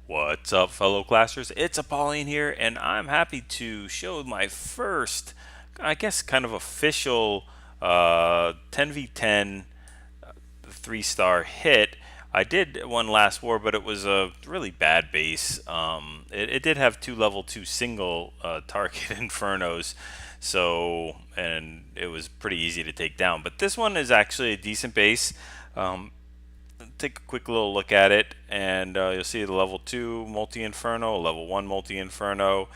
What's up, fellow classers? It's Apollyon here, and I'm happy to show my first, I guess, kind of official 10v10 3-star hit. I did one last war, but it was a really bad base. It did have two level 2 single target infernos, and it was pretty easy to take down. But this one is actually a decent base. Take a quick little look at it, and you'll see the level 2 multi-inferno, level 1 multi-inferno.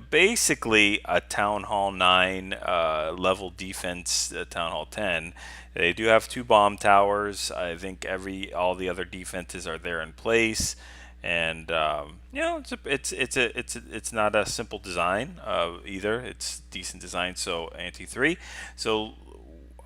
Basically a Town Hall 9 level defense Town Hall 10. They do have two bomb towers. I think all the other defenses are there in place, and it's not a simple design either. It's decent design, so anti 3. So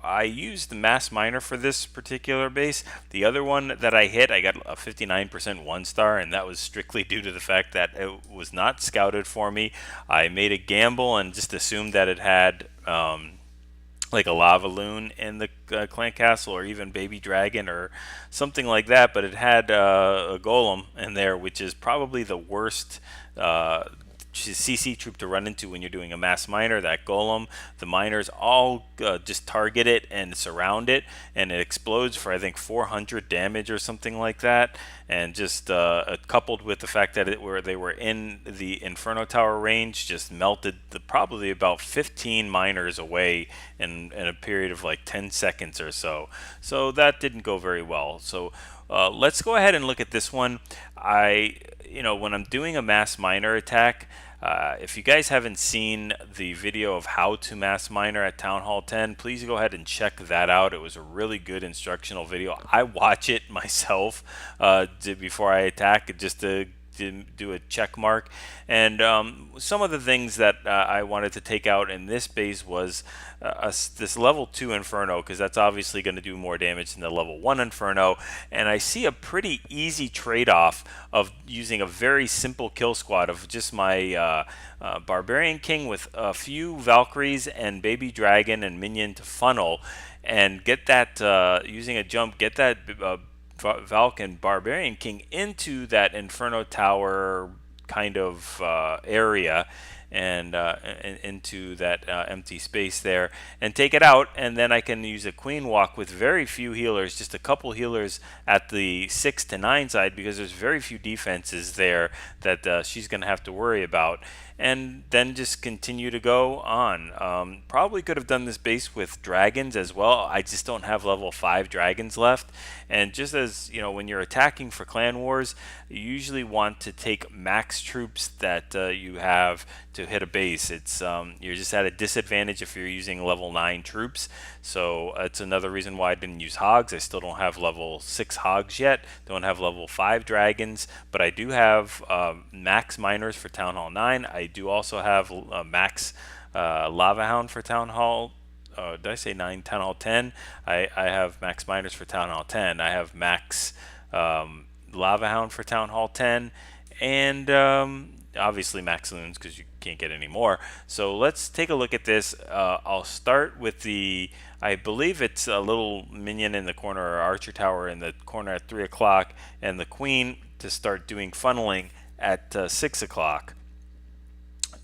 I used the mass miner for this particular base. The other one that I hit, I got a 59% 1-star, and that was strictly due to the fact that it was not scouted for me. I made a gamble and just assumed that it had like a lava loon in the clan castle, or even baby dragon or something like that, but it had a golem in there, which is probably the worst CC troop to run into when you're doing a mass miner. That golem, the miners all just target it and surround it, and it explodes for I think 400 damage or something like that. And just coupled with the fact that they were in the Inferno Tower range, just melted probably about 15 miners away in a period of like 10 seconds or so. So that didn't go very well. So let's go ahead and look at this one. When I'm doing a mass miner attack, if you guys haven't seen the video of how to mass miner at Town Hall 10, please go ahead and check that out. It was a really good instructional video. I watch it myself before I attack, just to do a check mark. And some of the things that I wanted to take out in this base was this level 2 Inferno, because that's obviously going to do more damage than the level 1 Inferno. And I see a pretty easy trade-off of using a very simple kill squad of just my Barbarian King with a few Valkyries and Baby Dragon and Minion to funnel, and get that, using a jump, get that Valk and Barbarian King into that Inferno Tower kind of area, and into that empty space there, and take it out. And then I can use a Queen Walk with very few healers, just a couple healers at the 6 to 9 side, because there's very few defenses there that she's going to have to worry about. And then just continue to go on. Probably could have done this base with dragons as well. I just don't have level 5 dragons left. And just as when you're attacking for clan wars, you usually want to take max troops that you have to hit a base. You're just at a disadvantage if you're using level 9 troops. So that's another reason why I didn't use hogs. I still don't have level 6 hogs yet. Don't have level 5 dragons, but I do have max miners for Town Hall 9. I do also have max Lava Hound for Town Hall. Did I say 9? Town Hall 10. I have max miners for Town Hall 10. I have max Lava Hound for Town Hall 10, and obviously max loons, because you can't get any more. So let's take a look at this. I'll start with I believe it's a little minion in the corner, or archer tower in the corner at 3 o'clock, and the queen to start doing funneling at 6 o'clock.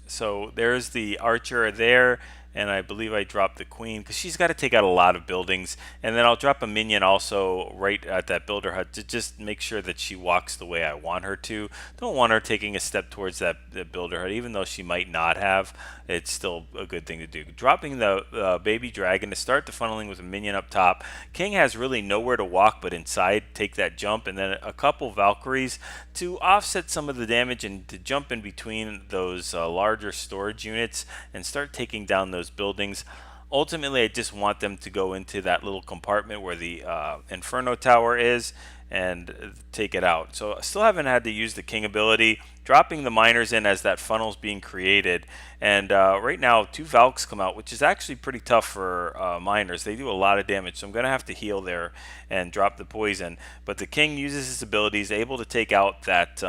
So there's the archer there, and I believe I dropped the queen because she's got to take out a lot of buildings. And then I'll drop a minion also right at that builder hut to just make sure that she walks the way I want her to. Don't want her taking a step towards that builder hut, even though she might not have. It's still a good thing to do. Dropping the baby dragon to start the funneling with a minion up top. King has really nowhere to walk but inside. Take that jump, and then a couple Valkyries to offset some of the damage and to jump in between those larger storage units and start taking down those buildings. Ultimately, I just want them to go into that little compartment where the Inferno Tower is and take it out. So I still haven't had to use the King ability. Dropping the miners in as that funnel's being created. And right now, 2 Valks come out, which is actually pretty tough for miners. They do a lot of damage, so I'm going to have to heal there and drop the poison. But the King uses his abilities, able to take out that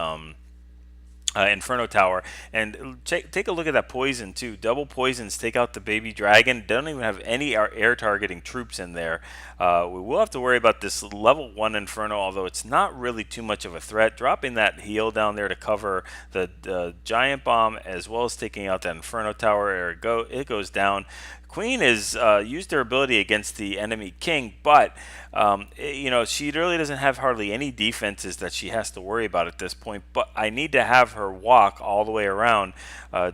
Inferno Tower. And take a look at that poison too. Double poisons take out the baby dragon. Don't even have any air targeting troops in there. We will have to worry about this level 1 Inferno, although it's not really too much of a threat. Dropping that heal down there to cover the giant bomb, as well as taking out that Inferno Tower. It goes down. Queen has used her ability against the enemy king, but she really doesn't have hardly any defenses that she has to worry about at this point. But I need to have her walk all the way around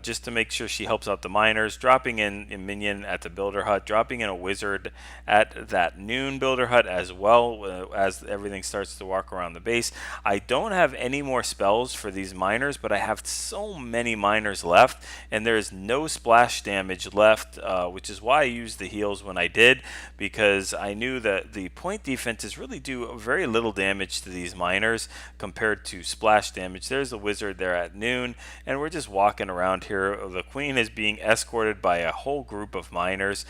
just to make sure she helps out the miners, dropping in a minion at the builder hut, dropping in a wizard at that noon builder hut as well as everything starts to walk around the base. I don't have any more spells for these miners, but I have so many miners left, and there's no splash damage left, which is why I used the heals when I did, because I knew that the point defenses really do very little damage to these miners compared to splash damage. There's the wizard there at noon, and we're just walking around here. The queen is being escorted by a whole group of miners.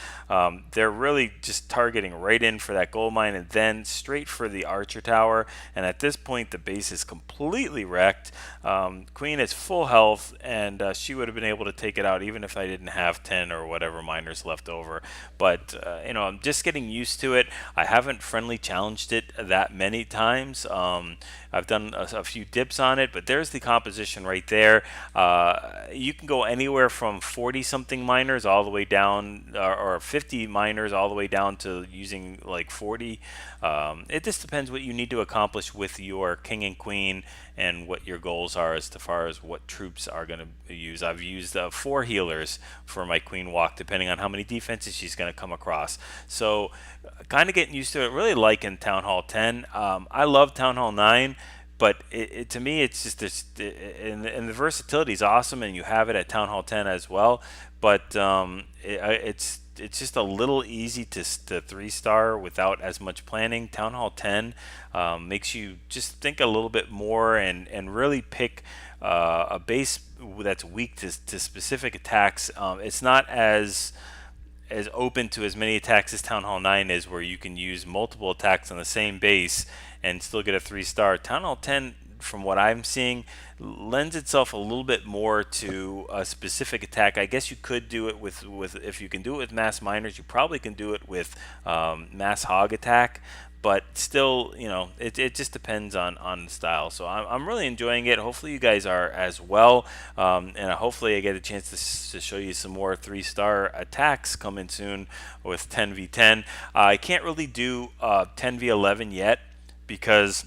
They're really just targeting right in for that gold mine and then straight for the archer tower, and at this point the base is completely wrecked. Queen is full health, and she would have been able to take it out even if I didn't have 10 or whatever miners left over. But I'm just getting used to it. I haven't friendly challenged it that many times. I've done a few dips on it, but there's the composition right there. You can go anywhere from 40 something miners all the way down, or 50 miners all the way down to using like 40. It just depends what you need to accomplish with your king and queen and what your goals are as far as what troops are going to use. I've used 4 healers for my queen walk, depending on how many defenses she's going to come across. So kind of getting used to it. Really liking Town Hall 10. I love Town Hall 9. But to me, it's just this, and the versatility is awesome, and you have it at Town Hall 10 as well. But it's just a little easy to 3-star without as much planning. Town Hall 10 makes you just think a little bit more and really pick a base that's weak to specific attacks. It's not as open to as many attacks as Town Hall 9 is, where you can use multiple attacks on the same base and still get a 3-star. Town Hall 10, from what I'm seeing, lends itself a little bit more to a specific attack. I guess you could do it with if you can do it with mass miners, you probably can do it with mass hog attack. But still, it just depends on the style. So I'm really enjoying it. Hopefully you guys are as well. And hopefully I get a chance to show you some more 3-star attacks coming soon with 10v10. I can't really do 10v11 yet because,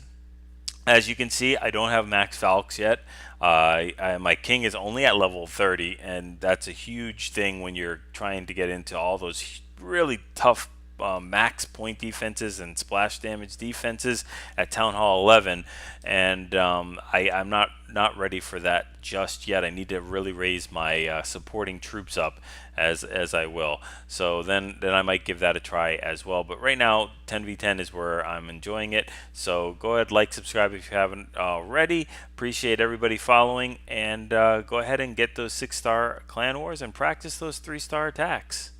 as you can see, I don't have max Falx yet. My king is only at level 30, and that's a huge thing when you're trying to get into all those really tough max point defenses and splash damage defenses at Town Hall 11, and I'm not ready for that just yet. I need to really raise my supporting troops up as I will. So then I might give that a try as well. But right now, 10v10 is where I'm enjoying it. So go ahead, like, subscribe if you haven't already. Appreciate everybody following, and go ahead and get those 6-star clan wars and practice those 3-star attacks.